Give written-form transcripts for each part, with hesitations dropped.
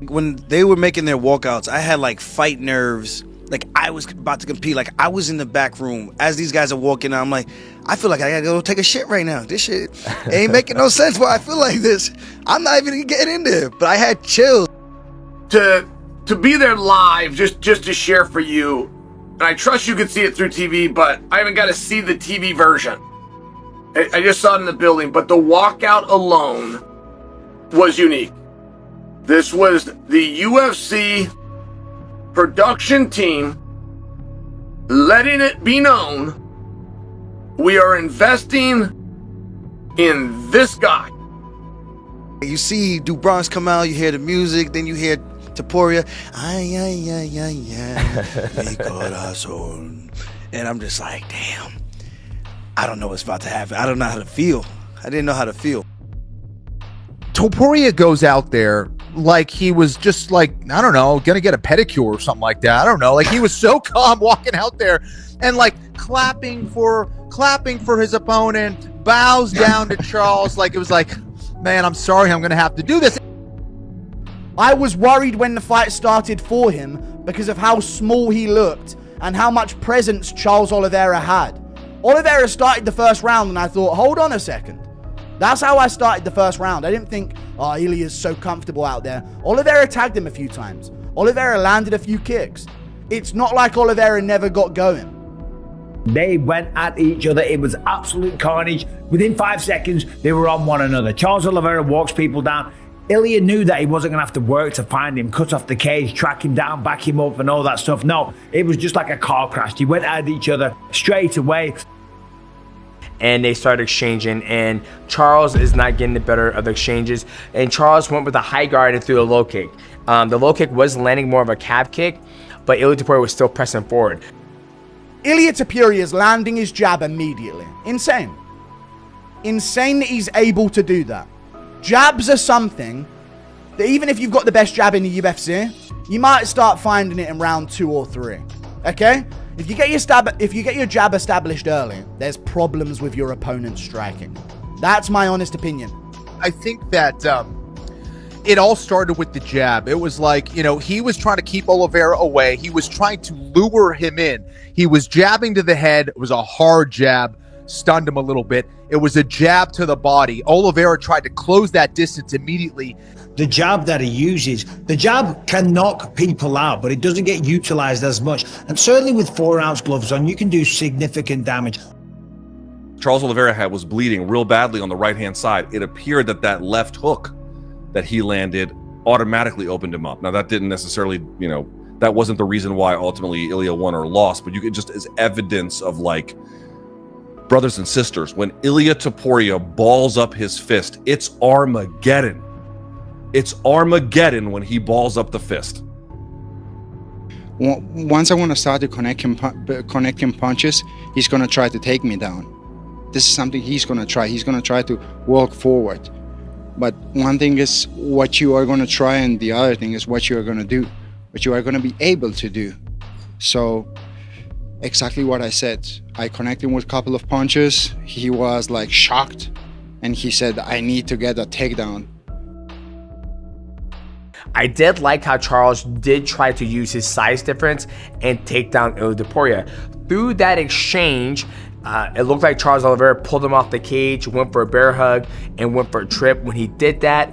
When they were making their walkouts, I had like fight nerves. Like I was about to compete. Like I was in the back room as these guys are walking out. I'm like, I feel like I gotta go take a shit right now. This shit ain't making no sense why I feel like this. I'm not even gonna get in there. But I had chills. To be there live, just to share for you, and I trust you can see it through TV, but I haven't got to see the TV version. I just saw it in the building, but the walkout alone was unique. This was the UFC production team letting it be known we are investing in this guy. You see Dubronx come out, you hear the music, then you hear Topuria, ay, ay, ay, ay, ay, mi corazón. And I'm just like, damn, I don't know what's about to happen. I don't know how to feel. I didn't know how to feel. Topuria goes out there like he was just like, I don't know, gonna get a pedicure or something like that. I don't know. Like he was so calm walking out there and like clapping for his opponent, bows down to Charles. Like it was like, man, I'm sorry, I'm gonna have to do this. I was worried when the fight started for him because of how small he looked and how much presence Charles Oliveira had. Oliveira started the first round and I thought, hold on a second. That's how I started the first round. I didn't think, oh, Ilia's so comfortable out there. Oliveira tagged him a few times. Oliveira landed a few kicks. It's not like Oliveira never got going. They went at each other. It was absolute carnage. Within 5 seconds, they were on one another. Charles Oliveira walks people down. Ilia knew that he wasn't going to have to work to find him, cut off the cage, track him down, back him up and all that stuff. No, it was just like a car crash. He went at each other straight away. And they started exchanging, and Charles is not getting the better of the exchanges. And Charles went with a high guard and threw a low kick. The low kick was landing more of a calf kick, but Ilia Topuria was still pressing forward. Ilia Topuria is landing his jab immediately. Insane. Insane that he's able to do that. Jabs are something that even if you've got the best jab in the UFC, you might start finding it in round 2 or 3. Okay? If you get your jab established early, there's problems with your opponent's striking. That's my honest opinion. I think that it all started with the jab. It was like, you know, he was trying to keep Oliveira away. He was trying to lure him in. He was jabbing to the head. It was a hard jab, stunned him a little bit. It was a jab to the body. Oliveira tried to close that distance immediately. The jab that he uses, the jab can knock people out, but it doesn't get utilized as much. And certainly with 4-ounce gloves on, you can do significant damage. Charles Oliveira was bleeding real badly on the right-hand side. It appeared that that left hook that he landed automatically opened him up. Now, that didn't necessarily, you know, that wasn't the reason why ultimately Ilia won or lost, but you could just, as evidence of like, brothers and sisters, when Ilia Topuria balls up his fist, it's Armageddon. It's Armageddon when he balls up the fist. Once I want to start to connecting punches, he's going to try to take me down. This is something he's going to try. He's going to try to walk forward. But one thing is what you are going to try, and the other thing is what you are going to do, what you are going to be able to do. So exactly what I said. I connected with a couple of punches. He was like shocked, and he said, I need to get a takedown. I did like how Charles did try to use his size difference and take down Ilia Topuria. Through that exchange, it looked like Charles Oliveira pulled him off the cage, went for a bear hug, and went for a trip. When he did that,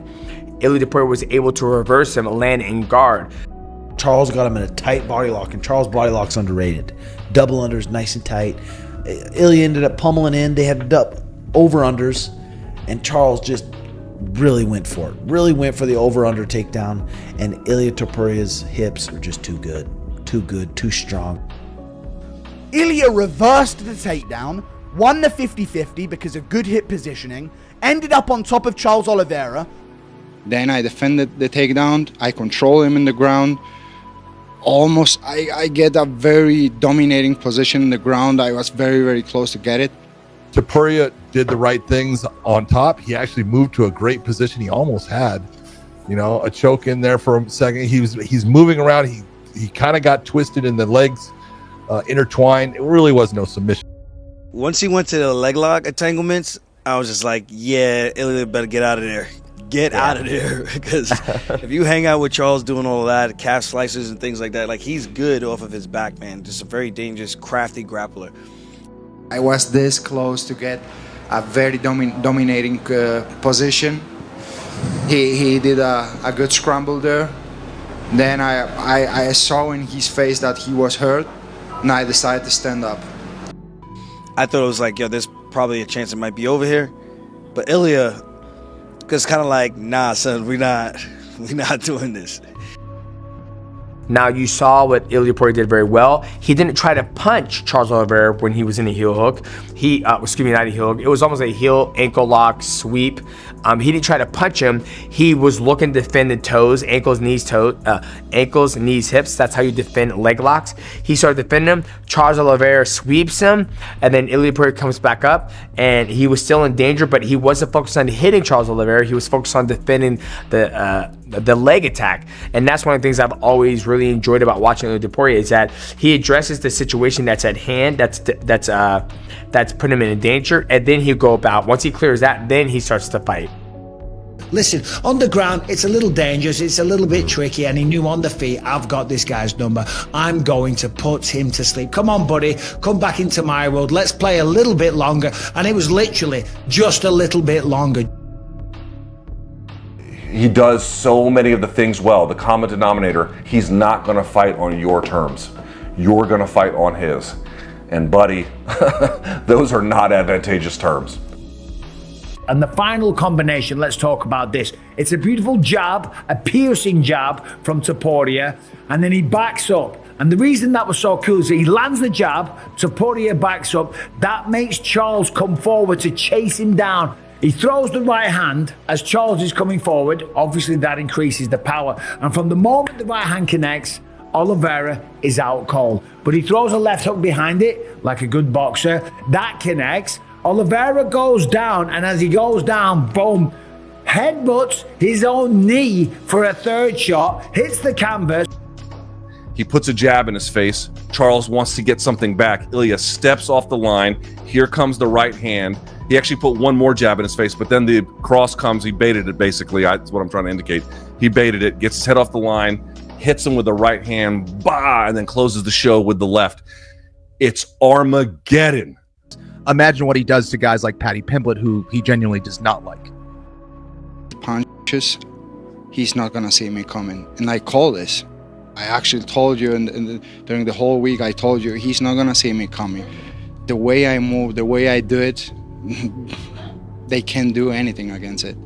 Ilia Topuria was able to reverse him and land in guard. Charles got him in a tight body lock, and Charles' body lock's underrated. Double unders, nice and tight. Ilia ended up pummeling in. They had over unders, and Charles just really went for it. Really went for the over-under takedown, and Ilia Topuria's hips are just too good, too strong. Ilia reversed the takedown, won the 50-50 because of good hip positioning, ended up on top of Charles Oliveira. Then I defended the takedown. I control him in the ground. Almost, I get a very dominating position in the ground. I was very, very close to get it. Topuria did the right things on top. He actually moved to a great position. He almost had, you know, a choke in there for a second. He's moving around. He kind of got twisted in the legs, intertwined. It really was no submission. Once he went to the leg lock entanglements, I was just like, yeah, Ilia better get out of there. get out of there, because if you hang out with Charles doing all of that, calf slicers and things like that, like, he's good off of his back, man. Just a very dangerous, crafty grappler. I was this close to get a very dominating position. He did a good scramble there. Then I saw in his face that he was hurt, and I decided to stand up. I thought it was like, yo, there's probably a chance it might be over here. But Ilia, because kind of like, nah, son, we not doing this. Now, you saw what Ilia Topuria did very well. He didn't try to punch Charles Oliveira when he was in a heel hook. Not a heel hook. It was almost a heel ankle lock sweep. He didn't try to punch him. He was looking to defend the toes, ankles, knees, hips. That's how you defend leg locks. He started defending him. Charles Oliveira sweeps him, and then Ilia Topuria comes back up, and he was still in danger, but he wasn't focused on hitting Charles Oliveira. He was focused on defending the leg attack. And that's one of the things I've always really enjoyed about watching Ilia Topuria, is that he addresses the situation that's at hand, that's putting him in danger, and then he'll go about, once he clears that, then he starts to fight. Listen, on the ground, it's a little dangerous, it's a little bit tricky, and he knew on the feet, I've got this guy's number. I'm going to put him to sleep. Come on, buddy, come back into my world. Let's play a little bit longer. And it was literally just a little bit longer. He does so many of the things well. The common denominator, he's not going to fight on your terms. You're going to fight on his. And buddy, those are not advantageous terms. And the final combination, let's talk about this. It's a beautiful jab, a piercing jab from Topuria, and then he backs up. And the reason that was so cool is that he lands the jab, Topuria backs up. That makes Charles come forward to chase him down. He throws the right hand as Charles is coming forward. Obviously, that increases the power. And from the moment the right hand connects, Oliveira is out cold. But he throws a left hook behind it, like a good boxer. That connects. Oliveira goes down, and as he goes down, boom, headbutts his own knee for a third shot, hits the canvas. He puts a jab in his face. Charles wants to get something back. Ilia steps off the line. Here comes the right hand. He actually put one more jab in his face, but then the cross comes. He baited it, basically. That's what I'm trying to indicate. He baited it, gets his head off the line, hits him with the right hand, bah, and then closes the show with the left. It's Armageddon. Imagine what he does to guys like Paddy Pimblett, who he genuinely does not like. Punches, he's not going to see me coming. And I call this. I actually told you during the whole week, I told you, he's not going to see me coming. The way I move, the way I do it, they can't do anything against it.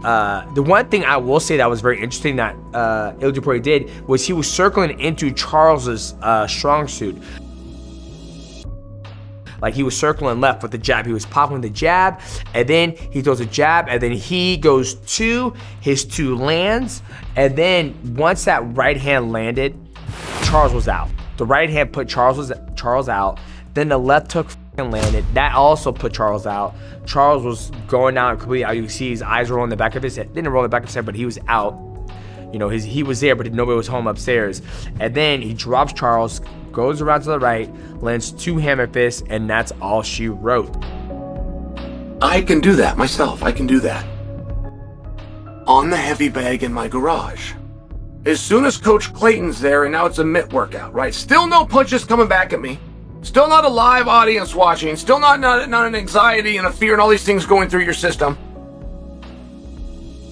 The one thing I will say that was very interesting that Ilia Topuria did was he was circling into Charles's strong suit. Like, he was circling left with the jab. He was popping the jab, and then he throws a jab, and then he goes to his two lands, and then once that right hand landed, Charles was out. The right hand put Charles out. Then the left hook landed. That also put Charles out. Charles was going down completely out. You see his eyes rolling in the back of his head. Didn't roll in the back of his head, but he was out. You know, he was there, but nobody was home upstairs. And then he drops Charles, goes around to the right, lands two hammer fists, and that's all she wrote. I can do that myself. I can do that. On the heavy bag in my garage. As soon as Coach Clayton's there, and now it's a mitt workout, right? Still no punches coming back at me. Still not a live audience watching. Still not an anxiety and a fear and all these things going through your system.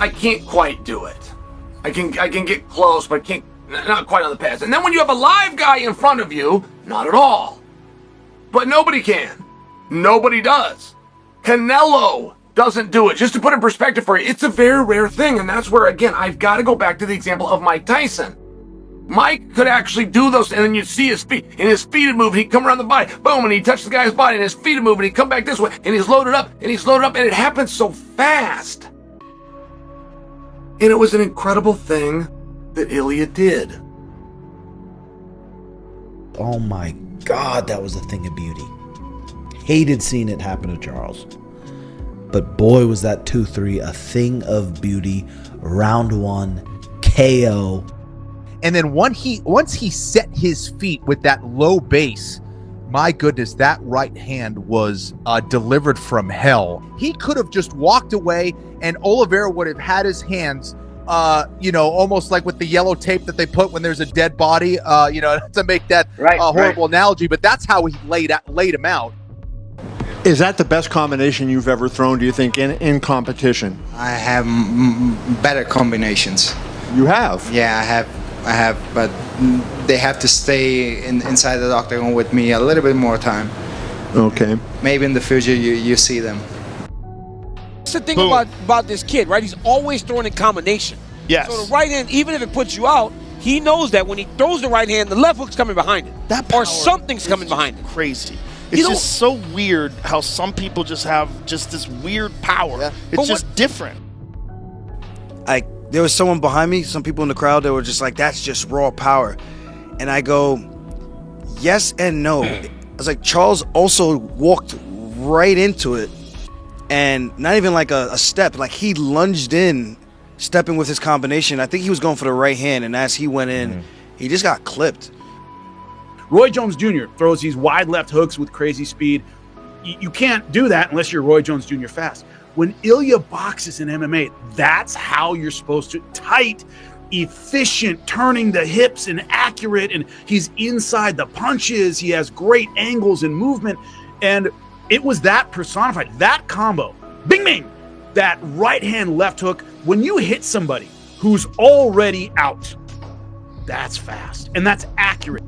I can't quite do it. I can get close, but can't, not quite on the pads. And then when you have a live guy in front of you, not at all. But nobody can. Nobody does. Canelo doesn't do it. Just to put it in perspective for you, it's a very rare thing. And that's where, again, I've got to go back to the example of Mike Tyson. Mike could actually do those, and then you'd see his feet, and his feet would move, and he'd come around the body, boom, and he'd touch the guy's body, and his feet would move, and he'd come back this way, and he's loaded up, and it happens so fast. And it was an incredible thing that Ilia did. Oh my God, that was a thing of beauty. Hated seeing it happen to Charles. But boy, was that 2-3 a thing of beauty. Round one, KO. And then once he set his feet with that low base, My goodness, that right hand was delivered from hell. He could have just walked away and Oliveira would have had his hands, almost like with the yellow tape that they put when there's a dead body, to make that horrible analogy. But that's how he laid him out. Is that the best combination you've ever thrown, do you think, in competition? I have better combinations. You have? Yeah, I have, but they have to stay inside the octagon with me a little bit more time. Okay. Maybe in the future you see them. That's the thing about this kid, right? He's always throwing in combination. Yes. So the right hand, even if it puts you out, he knows that when he throws the right hand, the left hook's coming behind it. Or something's coming behind it. Crazy. It's just so weird how some people just have just this weird power. Yeah. It's just different. There was someone behind me, some people in the crowd that were just like, that's just raw power. And I go, yes and no. I was like, Charles also walked right into it. And not even like a step, like he lunged in, stepping with his combination. I think he was going for the right hand, and as he went in, he just got clipped. Roy Jones Jr. throws these wide left hooks with crazy speed. You can't do that unless you're Roy Jones Jr. fast. When Ilia boxes in MMA, that's how you're supposed to. Tight, efficient, turning the hips and accurate, and he's inside the punches. He has great angles and movement, and it was that personified, that combo. Bing, bing! That right hand, left hook. When you hit somebody who's already out, that's fast, and that's accurate.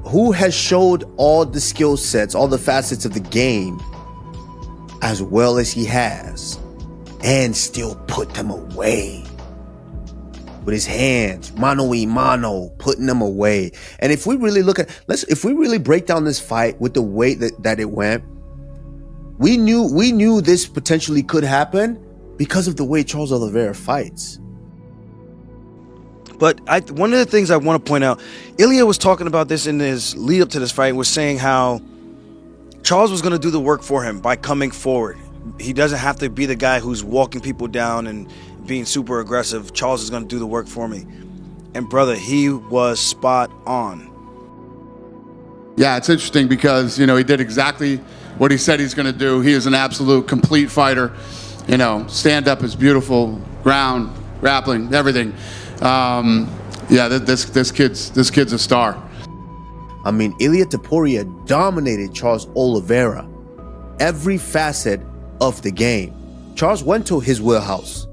Who has showed all the skill sets, all the facets of the game as well as he has, and still put them away with his hands, mano y mano, putting them away. And if we really look at, if we really break down this fight with the way that it went, we knew this potentially could happen because of the way Charles Oliveira fights. But one of the things I want to point out, Ilia was talking about this in his lead up to this fight, was saying how Charles was going to do the work for him by coming forward. He doesn't have to be the guy who's walking people down and being super aggressive. Charles is going to do the work for me. And brother, he was spot on. Yeah, it's interesting because, he did exactly what he said he's going to do. He is an absolute complete fighter. Stand up is beautiful, ground, grappling, everything. This kid's a star. I mean, Ilia Topuria dominated Charles Oliveira every facet of the game. Charles went to his wheelhouse.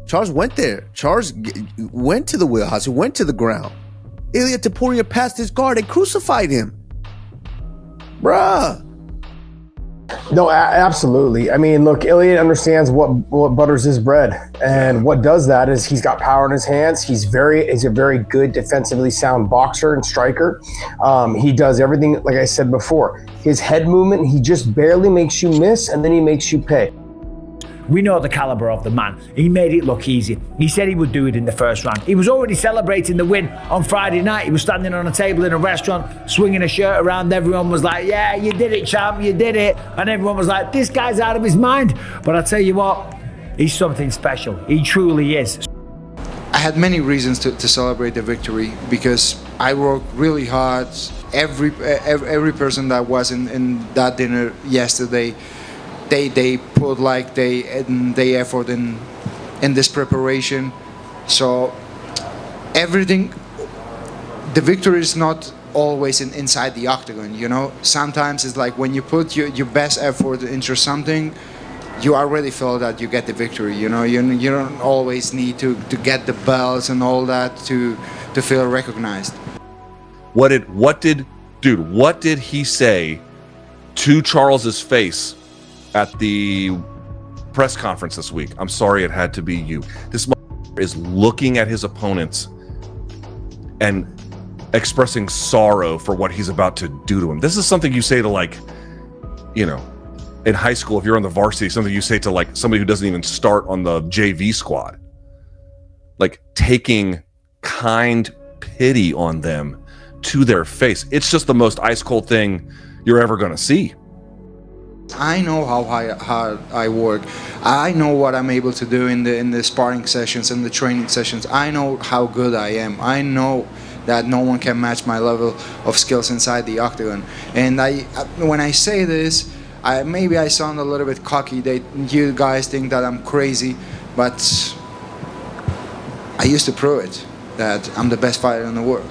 Charles went there. Charles went to the wheelhouse. He went to the ground. Ilia Topuria passed his guard and crucified him. Bruh. No, absolutely. I mean, look, Ilia understands what butters his bread, and what does that is he's got power in his hands. He's a very good defensively sound boxer and striker. He does everything, like I said before. His head movement, he just barely makes you miss, and then he makes you pay. We know the caliber of the man. He made it look easy. He said he would do it in the first round. He was already celebrating the win on Friday night. He was standing on a table in a restaurant, swinging a shirt around. Everyone was like, yeah, you did it, champ, you did it. And everyone was like, this guy's out of his mind. But I tell you what, he's something special. He truly is. I had many reasons to celebrate the victory because I worked really hard. Every person that was in that dinner yesterday, they put like they effort in this preparation. So everything, the victory is not always inside the octagon, Sometimes it's like when you put your best effort into something, you already feel that you get the victory, You don't always need to get the belts and all that to feel recognized. What did he say to Charles's face at the press conference this week? I'm sorry it had to be you. This motherfucker is looking at his opponents and expressing sorrow for what he's about to do to him. This is something you say to in high school, if you're on the varsity, something you say to somebody who doesn't even start on the JV squad. Taking kind pity on them to their face. It's just the most ice cold thing you're ever going to see. I know how hard I work. I know what I'm able to do in the sparring sessions and the training sessions. I know how good I am. I know that no one can match my level of skills inside the octagon. And when I say this, maybe I sound a little bit cocky. You guys think that I'm crazy, but I used to prove it that I'm the best fighter in the world.